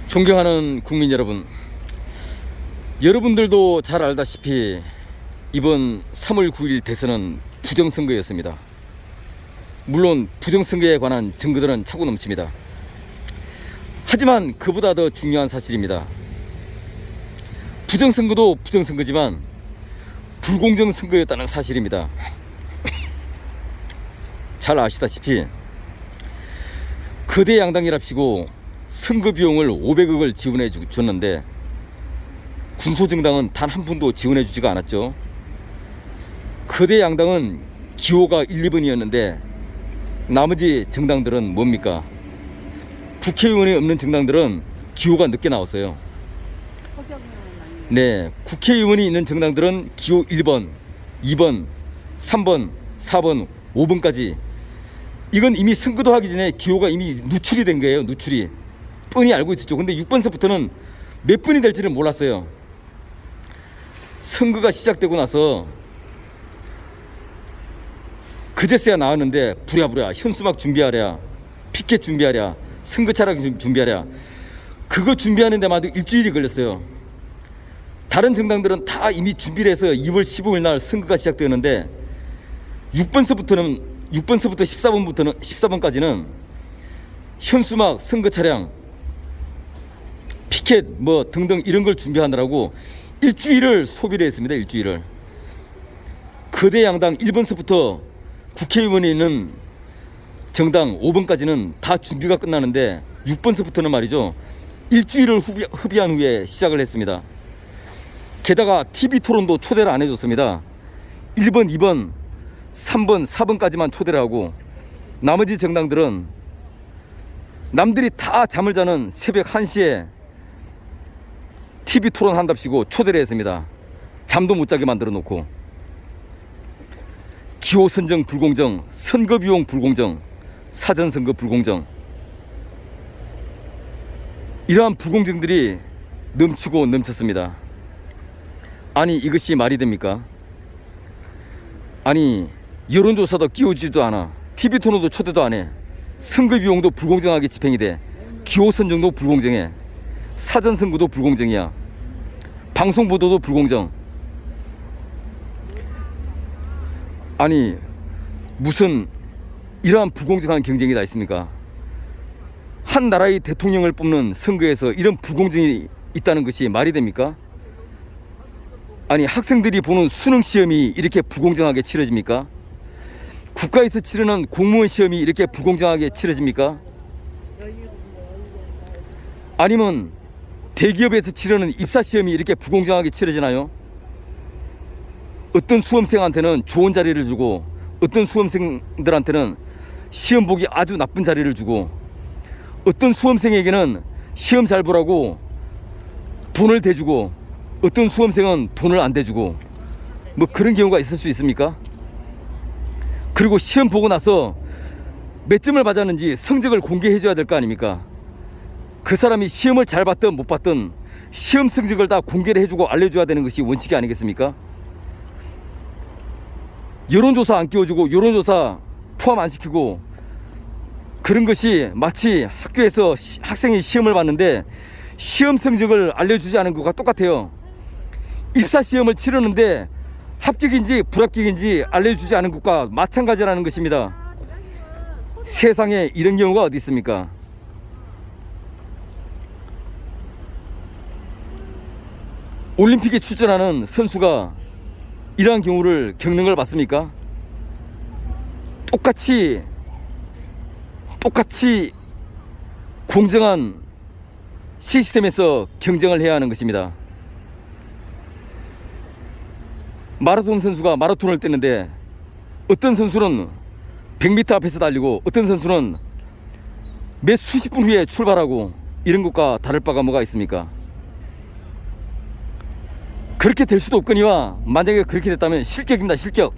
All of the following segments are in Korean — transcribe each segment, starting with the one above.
존경하는 국민 여러분, 여러분들도 잘 알다시피 이번 3월 9일 대선은 부정선거였습니다. 물론 부정선거에 관한 증거들은 차고 넘칩니다. 하지만 그보다 더 중요한 사실입니다. 부정선거도 부정선거지만 불공정 선거였다는 사실입니다. 잘 아시다시피 거대 양당이랍시고 선거 비용을 500억을 지원해 줬는데 군소정당은 단 한 푼도 지원해 주지가 않았죠. 거대 양당은 기호가 1, 2번이었는데 나머지 정당들은 뭡니까? 국회의원이 없는 정당들은 기호가 늦게 나왔어요. 네, 국회의원이 있는 정당들은 기호 1번, 2번, 3번, 4번, 5번까지. 이건 이미 선거도 하기 전에 기호가 이미 누출이 된 거예요. 누출이 뻔히 알고 있었죠. 근데 6번서부터는 몇 번이 될지는 몰랐어요. 선거가 시작되고 나서 그제서야 나왔는데 부랴부랴 현수막 준비하랴, 피켓 준비하랴, 선거 차량 준비하랴, 그거 준비하는 데마다 일주일이 걸렸어요. 다른 정당들은 다 이미 준비를 해서 2월 15일 날 선거가 시작되었는데 6번서부터 14번까지는 현수막, 선거 차량, 피켓 뭐 등등 이런 걸 준비하느라고 일주일을 소비를 했습니다. 일주일을. 거대 양당 1번서부터 국회의원이 있는 정당 5번까지는 다 준비가 끝나는데 6번서부터는 말이죠, 일주일을 허비한 후에 시작을 했습니다. 게다가 TV 토론도 초대를 안 해줬습니다. 1번, 2번, 3번, 4번까지만 초대를 하고 나머지 정당들은 남들이 다 잠을 자는 새벽 1시에 TV 토론 한답시고 초대를 했습니다. 잠도 못 자게 만들어 놓고. 기호 선정 불공정, 선거 비용 불공정, 사전선거 불공정, 이러한 불공정들이 넘치고 넘쳤습니다. 아니 이것이 말이 됩니까? 아니 여론조사도 끼워주지도 않아, TV 토론도 초대도 안 해, 선거 비용도 불공정하게 집행이 돼, 기호 선정도 불공정해, 사전선거도 불공정이야, 방송보도도 불공정. 아니 무슨 이러한 불공정한 경쟁이 다 있습니까? 한 나라의 대통령을 뽑는 선거에서 이런 불공정이 있다는 것이 말이 됩니까? 아니 학생들이 보는 수능시험이 이렇게 불공정하게 치러집니까? 국가에서 치르는 공무원 시험이 이렇게 불공정하게 치러집니까? 아니면 대기업에서 치르는 입사시험이 이렇게 불공정하게 치러지나요? 어떤 수험생한테는 좋은 자리를 주고 어떤 수험생들한테는 시험 보기 아주 나쁜 자리를 주고 어떤 수험생에게는 시험 잘 보라고 돈을 대주고 어떤 수험생은 돈을 안 대주고 뭐 그런 경우가 있을 수 있습니까? 그리고 시험 보고 나서 몇 점을 받았는지 성적을 공개해 줘야 될 거 아닙니까? 그 사람이 시험을 잘 봤든 못 봤든 시험 성적을 다 공개를 해주고 알려줘야 되는 것이 원칙이 아니겠습니까? 여론조사 안 끼워주고 여론조사 포함 안 시키고 그런 것이 마치 학교에서 학생이 시험을 봤는데 시험 성적을 알려주지 않은 것과 똑같아요. 입사시험을 치르는데 합격인지 불합격인지 알려주지 않은 것과 마찬가지라는 것입니다. 세상에 이런 경우가 어디 있습니까? 올림픽에 출전하는 선수가 이러한 경우를 겪는 걸 봤습니까? 똑같이 공정한 시스템에서 경쟁을 해야 하는 것입니다. 마라톤 선수가 마라톤을 뛰는데 어떤 선수는 100m 앞에서 달리고 어떤 선수는 몇 수십 분 후에 출발하고 이런 것과 다를 바가 뭐가 있습니까? 그렇게 될 수도 없거니와 만약에 그렇게 됐다면 실격입니다. 실격.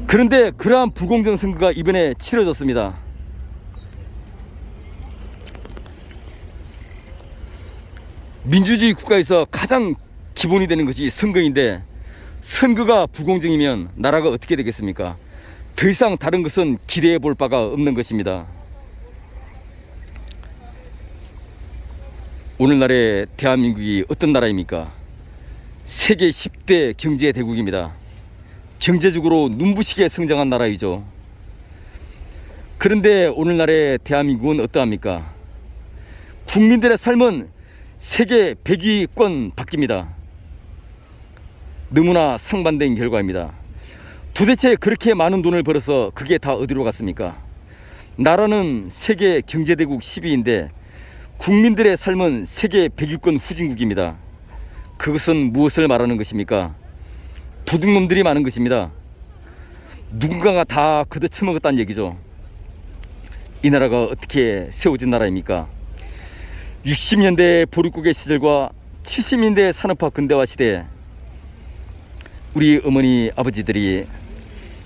그런데 그러한 불공정 선거가 이번에 치러졌습니다. 민주주의 국가에서 가장 기본이 되는 것이 선거인데 선거가 불공정이면 나라가 어떻게 되겠습니까? 더 이상 다른 것은 기대해 볼 바가 없는 것입니다. 오늘날의 대한민국이 어떤 나라입니까? 세계 10대 경제 대국입니다. 경제적으로 눈부시게 성장한 나라이죠. 그런데 오늘날의 대한민국은 어떠합니까? 국민들의 삶은 세계 100위권 밖입니다. 너무나 상반된 결과입니다. 도대체 그렇게 많은 돈을 벌어서 그게 다 어디로 갔습니까? 나라는 세계 경제대국 10위인데 국민들의 삶은 세계 100위권 후진국입니다. 그것은 무엇을 말하는 것입니까? 도둑놈들이 많은 것입니다. 누군가가 다 걷어쳐먹었다는 얘기죠. 이 나라가 어떻게 세워진 나라입니까? 60년대 보릿고개 시절과 70년대 산업화 근대화 시대에 우리 어머니 아버지들이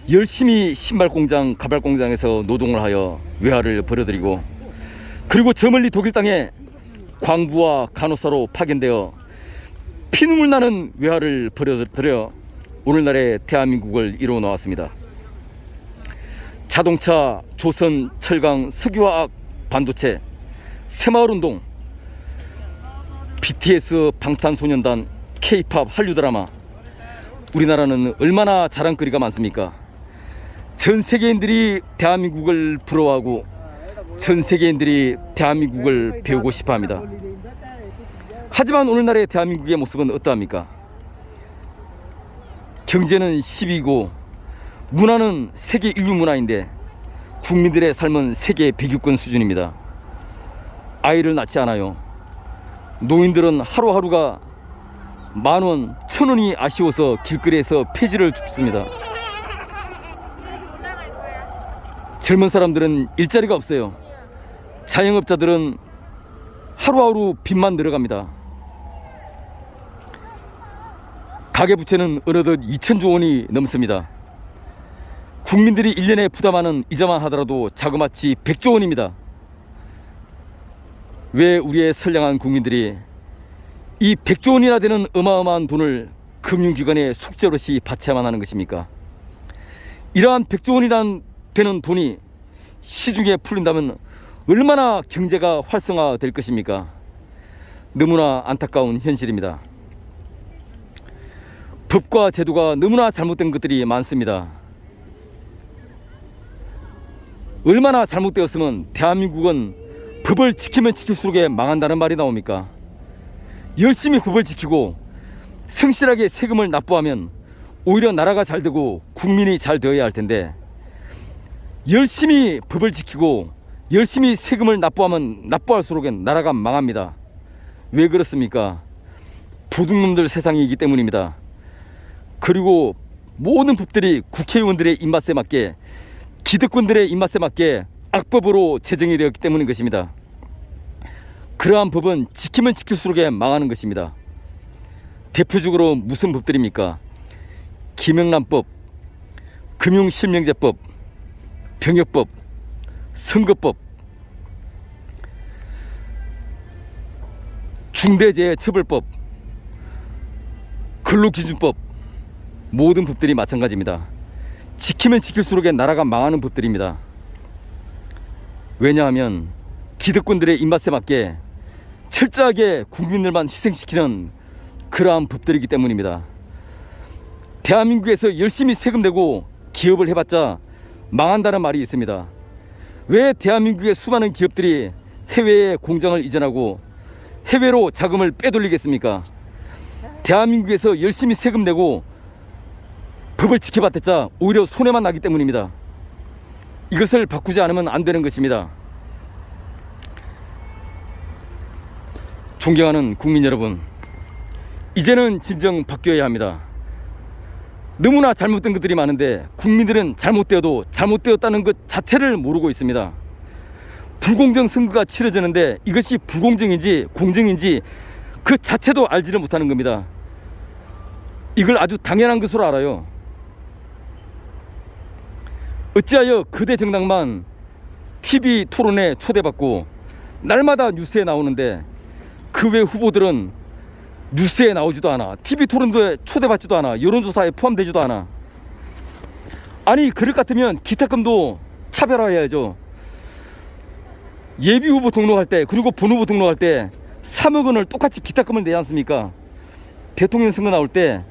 열심히 신발 공장, 가발 공장에서 노동을 하여 외화를 벌어들이고, 그리고 저 멀리 독일 땅에 광부와 간호사로 파견되어 피눈물 나는 외화를 벌어들여 오늘날의 대한민국을 이루어 놓았습니다. 자동차, 조선, 철강, 석유화학, 반도체, 새마을운동, BTS, 방탄소년단, K-팝, 한류 드라마, 우리나라는 얼마나 자랑거리가 많습니까? 전 세계인들이 대한민국을 부러워하고 전 세계인들이 대한민국을 배우고 싶어 합니다. 하지만 오늘날의 대한민국의 모습은 어떠합니까? 경제는 10위고 문화는 세계 1위 문화인데 국민들의 삶은 세계 100위권 수준입니다. 아이를 낳지 않아요. 노인들은 하루하루가 10,000원, 1,000원이 아쉬워서 길거리에서 폐지를 줍습니다. 젊은 사람들은 일자리가 없어요. 자영업자들은 하루하루 빚만 늘어갑니다. 가계부채는 어느덧 2,000조 원이 넘습니다. 국민들이 1년에 부담하는 이자만 하더라도 자그마치 100조 원입니다. 왜 우리의 선량한 국민들이 이 100조 원이나 되는 어마어마한 돈을 금융기관에 속죄로시 바쳐야만 하는 것입니까? 이러한 100조 원이란 되는 돈이 시중에 풀린다면 얼마나 경제가 활성화될 것입니까? 너무나 안타까운 현실입니다. 법과 제도가 너무나 잘못된 것들이 많습니다. 얼마나 잘못되었으면 대한민국은 법을 지키면 지킬수록 망한다는 말이 나옵니까? 열심히 법을 지키고 성실하게 세금을 납부하면 오히려 나라가 잘 되고 국민이 잘 되어야 할 텐데, 열심히 법을 지키고 열심히 세금을 납부하면 납부할수록 나라가 망합니다. 왜 그렇습니까? 도둑놈들 세상이기 때문입니다. 그리고 모든 법들이 국회의원들의 입맛에 맞게, 기득권들의 입맛에 맞게 악법으로 제정이 되었기 때문인 것입니다. 그러한 법은 지키면 지킬수록 망하는 것입니다. 대표적으로 무슨 법들입니까? 김영란법, 금융실명제법, 병역법, 선거법, 중대재해처벌법, 근로기준법, 모든 법들이 마찬가지입니다. 지키면 지킬수록 나라가 망하는 법들입니다. 왜냐하면 기득권들의 입맛에 맞게 철저하게 국민들만 희생시키는 그러한 법들이기 때문입니다. 대한민국에서 열심히 세금 내고 기업을 해봤자 망한다는 말이 있습니다. 왜 대한민국의 수많은 기업들이 해외에 공장을 이전하고 해외로 자금을 빼돌리겠습니까? 대한민국에서 열심히 세금 내고 법을 지켜봤자 오히려 손해만 나기 때문입니다. 이것을 바꾸지 않으면 안 되는 것입니다. 존경하는 국민 여러분, 이제는 진정 바뀌어야 합니다. 너무나 잘못된 것들이 많은데 국민들은 잘못되어도 잘못되었다는 것 자체를 모르고 있습니다. 불공정 선거가 치러지는데 이것이 불공정인지 공정인지 그 자체도 알지를 못하는 겁니다. 이걸 아주 당연한 것으로 알아요. 어찌하여 거대 정당만 TV 토론에 초대받고 날마다 뉴스에 나오는데 그 외 후보들은 뉴스에 나오지도 않아, TV 토론도에 초대받지도 않아, 여론조사에 포함되지도 않아. 아니, 그럴 것 같으면 기탁금도 차별화해야죠. 예비 후보 등록할 때, 그리고 본 후보 등록할 때 3억 원을 똑같이 기탁금을 내지 않습니까? 대통령 선거 나올 때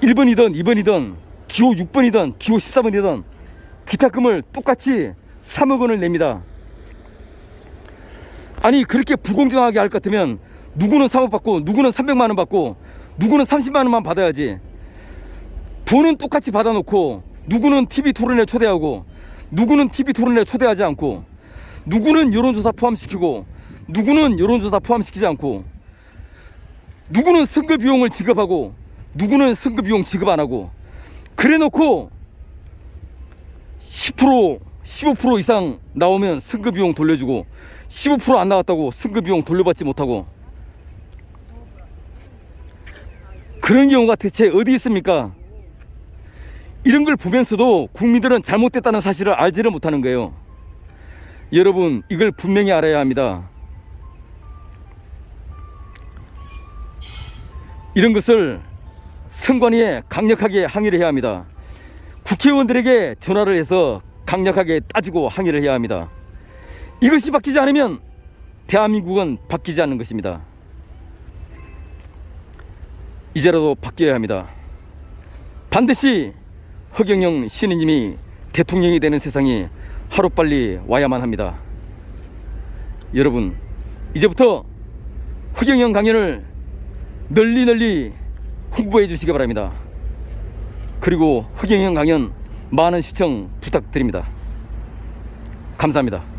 1번이든 2번이든 기호 6번이든 기호 14번이든 기탁금을 똑같이 3억 원을 냅니다. 아니 그렇게 불공정하게 할 것 같으면 누구는 3억 받고 누구는 300만 원 받고 누구는 30만 원만 받아야지. 돈은 똑같이 받아놓고 누구는 TV 토론에 초대하고 누구는 TV 토론에 초대하지 않고 누구는 여론조사 포함시키고 누구는 여론조사 포함시키지 않고 누구는 선거 비용을 지급하고 누구는 선거 비용 지급 안 하고 그래 놓고 10% 15% 이상 나오면 선거 비용 돌려주고 15% 안 나왔다고 선거 비용 돌려받지 못하고 그런 경우가 대체 어디 있습니까? 이런 걸 보면서도 국민들은 잘못됐다는 사실을 알지를 못하는 거예요. 여러분 이걸 분명히 알아야 합니다. 이런 것을 선관위에 강력하게 항의를 해야 합니다. 국회의원들에게 전화를 해서 강력하게 따지고 항의를 해야 합니다. 이것이 바뀌지 않으면 대한민국은 바뀌지 않는 것입니다. 이제라도 바뀌어야 합니다. 반드시 허경영 신의님이 대통령이 되는 세상이 하루빨리 와야만 합니다. 여러분 이제부터 허경영 강연을 널리 홍보해 주시기 바랍니다. 그리고 허경영 강연 많은 시청 부탁드립니다. 감사합니다.